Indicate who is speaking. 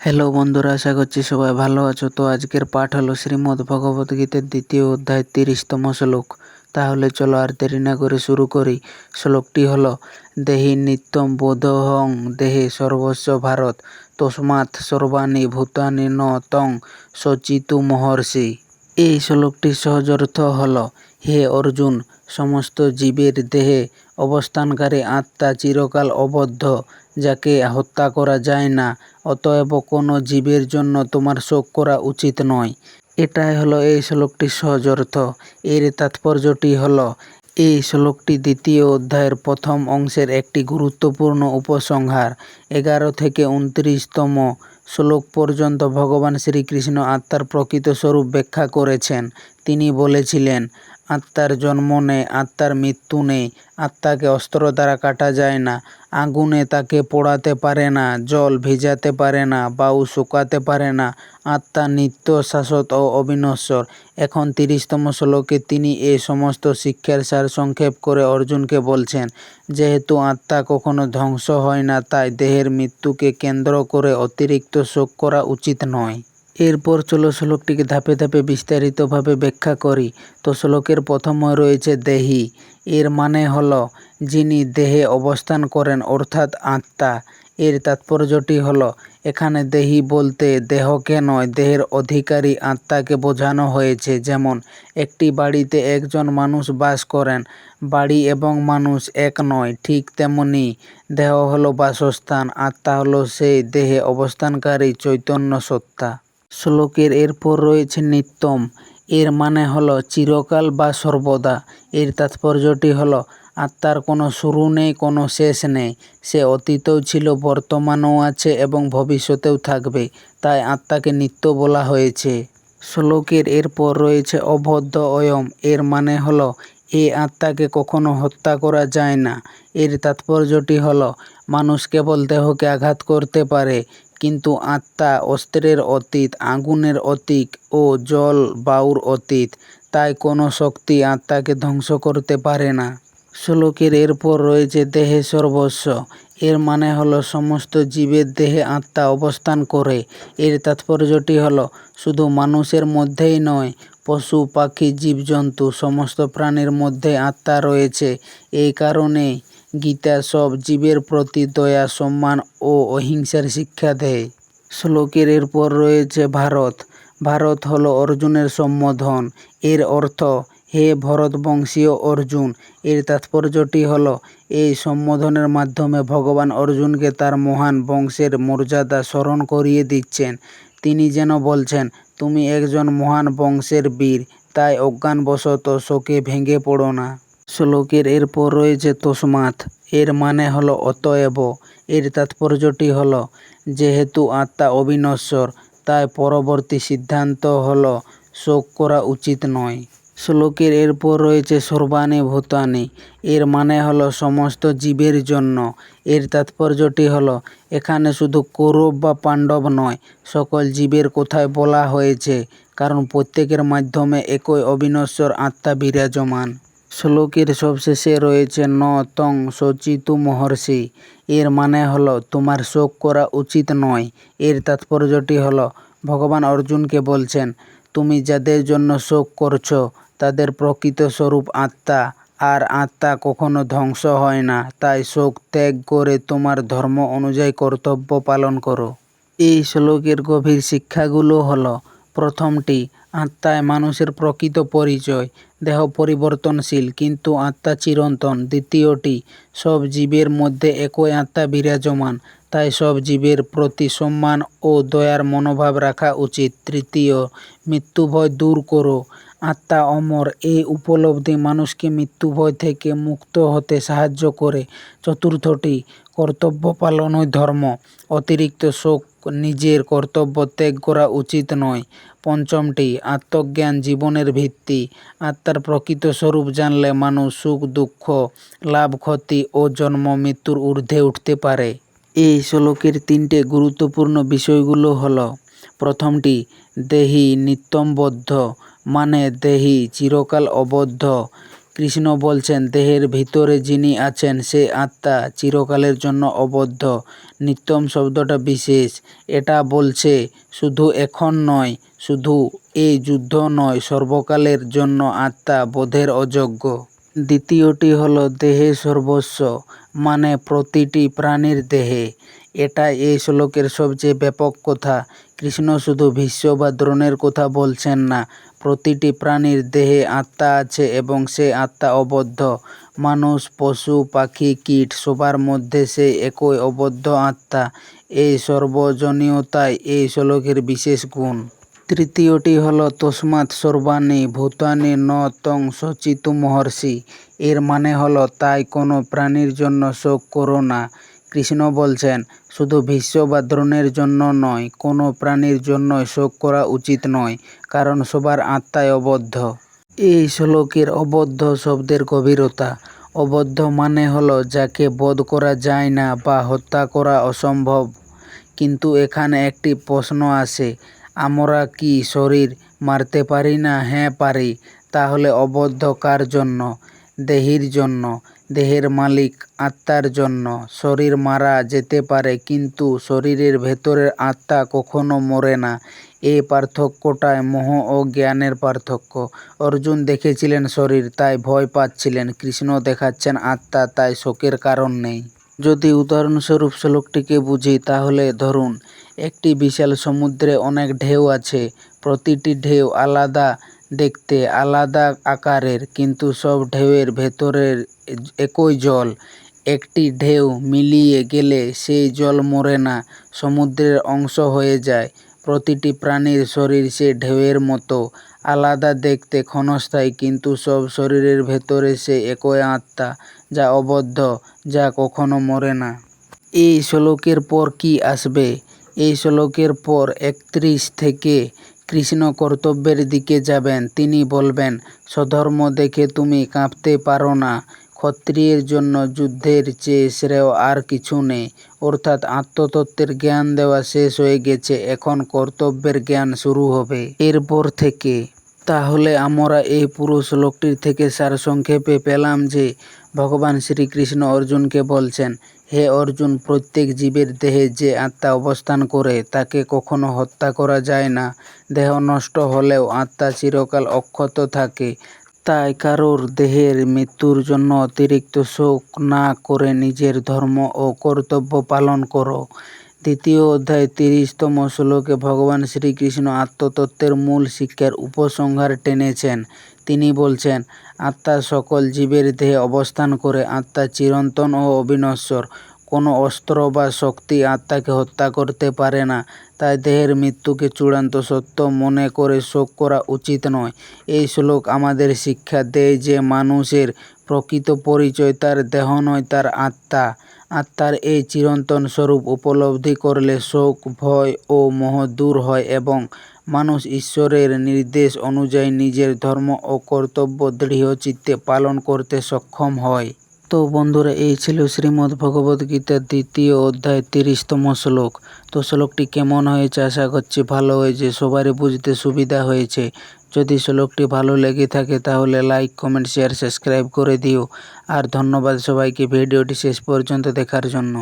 Speaker 1: Hello বন্ধুরা, আশা করছি সবাই ভালো আছো। তো আজকের পাঠ হলো শ্রীমদ্ ভগবদ্গীতার 2য় অধ্যায় 30তম শ্লোক। তাহলে চলো আর দেরি না করে শুরু করি। শ্লোকটি হলো দেহি নিত্যম বোধহং দেহে সর্বস্ব ভারত তস্মাৎ সর্বাণি ভূতানি ন তং সচিতু মহর্ষি। এই শ্লোকটির সহজ অর্থ হলো, হে অর্জুন, সমস্ত জীবের দেহে অবস্থানকারী আত্মা চিরকাল অবদ্ধ, যাকে হত্যা করা যায় না। অতএব কোনো জীবের জন্য তোমার শোক করা উচিত নয়। এটাই হলো এই শ্লোকটির সহজ অর্থ। এর তাৎপর্যটি হলো, এই শ্লোকটি 2য় অধ্যায়ের প্রথম অংশের একটি গুরুত্বপূর্ণ উপসংহার। 11 থেকে 29তম শ্লোক পর্যন্ত ভগবান শ্রীকৃষ্ণ আত্মার প্রকৃত স্বরূপ ব্যাখ্যা করেছেন। তিনি বলেছিলেন, আত্মার জন্ম নেই, আত্মার মৃত্যু নেই, আত্মাকে অস্ত্র দ্বারা কাটা যায় না, আগুনে তাকে পোড়াতে পারে না, জল ভিজাতে পারে না, বায়ু শুকাতে পারে না, আত্মা নিত্য, শাশ্বত ও অবিনশ্বর। এখন 30তম শ্লোকে তিনি এই সমস্ত শিক্ষার সারসংক্ষেপ করে অর্জুনকে বলছেন, যেহেতু আত্মা কখনো ধ্বংস হয় না, তাই দেহের মৃত্যুকে কেন্দ্র করে অতিরিক্ত শোক করা উচিত নয়। এরপর চলো শ্লোকটিকে ধাপে ধাপে বিস্তারিতভাবে ব্যাখ্যা করি। তো শ্লোকের প্রথমে রয়েছে দেহি। এর মানে হলো যিনি দেহে অবস্থান করেন, অর্থাৎ আত্মা। এর তাৎপর্যটি হলো, এখানে দেহি বলতে দেহকে নয়, দেহের অধিকারী আত্মাকে বোঝানো হয়েছে। যেমন একটি বাড়িতে একজন মানুষ বাস করেন, বাড়ি এবং মানুষ এক নয়, ঠিক তেমনি দেহ হলো বাসস্থান, আত্মা হলো সেই দেহে অবস্থানকারী চৈতন্য সত্তা। শ্লোকের এরপর রয়েছে নিত্যম। এর মানে হলো চিরকাল বা সর্বদা। এর তাৎপর্যটি হলো, আত্মার কোনো শুরু নেই, কোনো শেষ নেই। সে অতীতেও ছিল, বর্তমানেও আছে এবং ভবিষ্যতেও থাকবে। তাই আত্মাকে নিত্য বলা হয়েছে। শ্লোকের এরপর রয়েছে অবদ্ধ অয়ম। এর মানে হলো এই আত্মাকে কখনো হত্যা করা যায় না। এর তাৎপর্যটি হলো, মানুষ কেবল দেহকে আঘাত করতে পারে, কিন্তু আত্মা অস্ত্রের অতীত, আগুনের অতীত ও জল বায়ুর অতীত। তাই কোনো শক্তি আত্মাকে ধ্বংস করতে পারে না। শ্লোকের এরপর রয়েছে দেহে সর্বস্ব। এর মানে হলো সমস্ত জীবের দেহে আত্মা অবস্থান করে। এর তাৎপর্যটি হলো, শুধু মানুষের মধ্যেই নয়, পশু পাখি জীবজন্তু সমস্ত প্রাণীর মধ্যে আত্মা রয়েছে। এই কারণেই গীতা সব জীবের প্রতি দয়া, সম্মান ও অহিংসার শিক্ষা দেয়। শ্লোকের এরপর রয়েছে ভারত। ভারত হলো অর্জুনের সম্বোধন। এর অর্থ, হে ভরতবংশীয় অর্জুন। এর তাৎপর্যটি হলো, এই সম্বোধনের মাধ্যমে ভগবান অর্জুনকে তার মহান বংশের মর্যাদা স্মরণ করিয়ে দিচ্ছেন। তিনি যেন বলছেন, তুমি একজন মহান বংশের বীর, তাই অজ্ঞানবশত শোকে ভেঙে পড়ো না। শ্লোকের এরপর রয়েছে তস্মাৎ। এর মানে হলো অতএব। এর তাৎপর্যটি হলো, যেহেতু আত্মা অবিনশ্বর, তাই পরবর্তী সিদ্ধান্ত হলো শোক করা উচিত নয়। শ্লোকের এরপর রয়েছে সর্বাণি ভূতানি। এর মানে হলো সমস্ত জীবের জন্য। এর তাৎপর্যটি হলো, এখানে শুধু কৌরব বা পাণ্ডব নয়, সকল জীবের কথাই বলা হয়েছে, কারণ প্রত্যেকের মাধ্যমে একই অবিনশ্বর আত্মা বিরাজমান। শ্লোকের সবশেষে রয়েছে ন তং সচিতু মহর্ষি। এর মানে হলো তোমার শোক করা উচিত নয়। এর তাৎপর্যটি হলো, ভগবান অর্জুনকে বলছেন, তুমি যাদের জন্য শোক করছো তাদের প্রকৃত স্বরূপ আত্মা, আর আত্মা কখনো ধ্বংস হয় না। তাই শোক ত্যাগ করে তোমার ধর্ম অনুযায়ী কর্তব্য পালন করো। এই শ্লোকের গভীর শিক্ষাগুলো হলো, প্রথমটি, আত্মায় মানুষের প্রকৃত পরিচয়। দেহ পরিবর্তনশীল, কিন্তু আত্মা চিরন্তন। দ্বিতীয়টি, সব জীবের মধ্যে একই আত্মা বিরাজমান, তাই সব জীবের প্রতি সম্মান ও দয়ার মনোভাব রাখা উচিত। তৃতীয়, মৃত্যু ভয় দূর করো, আত্মা অমর। এই উপলব্ধি মানুষকে মৃত্যু ভয় থেকে মুক্ত হতে সাহায্য করে। চতুর্থটি, কর্তব্য পালনই ধর্ম, অতিরিক্ত শোক নিজের কর্তব্য ত্যাগ করা উচিত নয়। পঞ্চমটি, আত্মজ্ঞান জীবনের ভিত্তি। আত্মার প্রকৃত স্বরূপ জানলে মানুষ সুখ দুঃখ, লাভ ক্ষতি ও জন্ম মৃত্যুর ঊর্ধ্বে উঠতে পারে। এই শ্লোকের 3টে গুরুত্বপূর্ণ বিষয়গুলো হলো, প্রথমটি, দেহি নিত্যম বদ্ধ, মানে দেহি চিরকাল অবদ্ধ, কৃষ্ণ বলছেন দেহের ভিতরে যিনি আছেন সে আত্মা চিরকালের জন্য অবদ্ধ। নিত্যম শব্দটা বিশেষ, এটা বলছে শুধু এখন নয়, শুধু এই যুদ্ধ নয়, সর্বকালের জন্য আত্মা বোধের অযোগ্য। দ্বিতীয়টি হলো দেহে সর্বস্ব, মানে প্রতিটি প্রাণীর দেহে। এটা এই শ্লোকের সবচেয়ে ব্যাপক কথা। কৃষ্ণ শুধু ভীষ্ম বা দ্রোণের কথা বলছেন না, প্রতিটি প্রাণীর দেহে আত্মা আছে এবং সে আত্মা অবদ্ধ। মানুষ, পশু, পাখি, কীট সবার মধ্যে সেই একই অবদ্ধ আত্মা। এই সর্বজনীয়তাই এই শ্লোকের বিশেষ গুণ। তৃতীয়টি হল তস্মাৎ সর্বাণি ভূতানি ন তং শোচিতুম মহর্ষি। এর মানে হলো তাই কোনো প্রাণীর জন্য শোক করো না। কৃষ্ণ বলছেন শুধু ভীষ্ম বা দ্রোণের জন্য নয়, কোনো প্রাণীর জন্যই শোক করা উচিত নয়, কারণ সবার আত্মাই অবদ্ধ। এই শ্লোকের অবদ্ধ শব্দের গভীরতা। অবদ্ধ মানে হলো যাকে বধ করা যায় না বা হত্যা করা অসম্ভব। কিন্তু এখানে একটি প্রশ্ন আসে, আমরা কি শরীর মারতে পারি না? হ্যাঁ পারি। তাহলে অবদ্ধ কার জন্য? দেহীর জন্য, দেহের মালিক আত্মার জন্য। শরীর মারা যেতে পারে কিন্তু শরীরের ভেতরের আত্মা কখনো মরে না। এই পার্থক্যটাই মোহ ও জ্ঞানের পার্থক্য। অর্জুন দেখেছিলেন শরীর, তাই ভয় পাচ্ছিলেন। কৃষ্ণ দেখাচ্ছেন আত্মা, তাই শোকের কারণ নেই। যদি উদাহরণস্বরূপ শ্লোকটিকে বুঝি তাহলে ধরুন একটি বিশাল সমুদ্রে অনেক ঢেউ আছে। প্রতিটি ঢেউ আলাদা দেখতে, আলাদা আকারের, কিন্তু সব ঢেউয়ের ভেতরের একই জল। একটি ঢেউ মিলিয়ে গেলে সেই জল মরে না, সমুদ্রের অংশ হয়ে যায়। প্রতিটি প্রাণীর শরীর সে ঢেউয়ের মতো, আলাদা দেখতে, ক্ষণস্থায়ী, কিন্তু সব শরীরের ভেতরে সে একই আত্মা, যা অবদ্ধ, যা কখনো মরে না। এই শ্লোকের পর কি আসবে? এই শ্লোকের পর 31 থেকে কৃষ্ণ কর্তব্যের দিকে যাবেন। তিনি বলবেন, স্বধর্ম দেখে তুমি কাঁপতে পারো না। ক্ষত্রিয়ের জন্য যুদ্ধের চেয়ে শ্রেয় আর কিছু নেই। অর্থাৎ আত্মতত্ত্বের জ্ঞান দেওয়া শেষ হয়ে গেছে, এখন কর্তব্যের জ্ঞান শুরু হবে এরপর থেকে। তাহলে আমরা এই পুরো শ্লোকটির থেকে সারসংক্ষেপে পেলাম যে ভগবান শ্রীকৃষ্ণ অর্জুনকে বলছেন, হে অর্জুন, প্রত্যেক জীবের দেহে যে আত্মা অবস্থান করে তাকে কখনো হত্যা করা যায় না। দেহ নষ্ট হলেও আত্মা চিরকাল অক্ষত থাকে। তাই কারোর দেহের মৃত্যুর জন্য অতিরিক্ত শোক না করে নিজের ধর্ম ও কর্তব্য পালন করো। দ্বিতীয় অধ্যায় 30তম শ্লোকে ভগবান শ্রীকৃষ্ণ আত্মতত্ত্বের মূল শিক্ষার উপসংহার টেনেছেন। তিনি বলছেন, আত্মা সকল জীবের দেহে অবস্থান করে। আত্মা চিরন্তন ও অবিনশ্বর। কোনো অস্ত্র বা শক্তি আত্মাকে হত্যা করতে পারে না। তাই দেহের মৃত্যুকে চূড়ান্ত সত্য মনে করে শোক করা উচিত নয়। এই শ্লোক আমাদের শিক্ষা দেয় যে মানুষের প্রকৃত পরিচয় তার দেহ নয়, তার আত্মা। আত্মার এই চিরন্তন স্বরূপ উপলব্ধি করলে শোক, ভয় ও মোহ দূর হয় এবং মানুষ ঈশ্বরের নির্দেশ অনুযায়ী নিজের ধর্ম ও কর্তব্য দৃঢ়চিত্তে পালন করতে সক্ষম হয়। তো বন্ধুরা, এই ছিল শ্রীমদ্ ভগবদ্গীতার 2য় অধ্যায় 30তম শ্লোক। তো শ্লোকটি কেমন হয়েছে? আশা করছি ভালো হয়েছে, সবারই বুঝতে সুবিধা হয়েছে। যদি শ্লোকটি ভালো লেগে থাকে তাহলে লাইক, কমেন্ট, শেয়ার, সাবস্ক্রাইব করে দিও। আর ধন্যবাদ সবাইকে ভিডিওটি শেষ পর্যন্ত দেখার জন্য।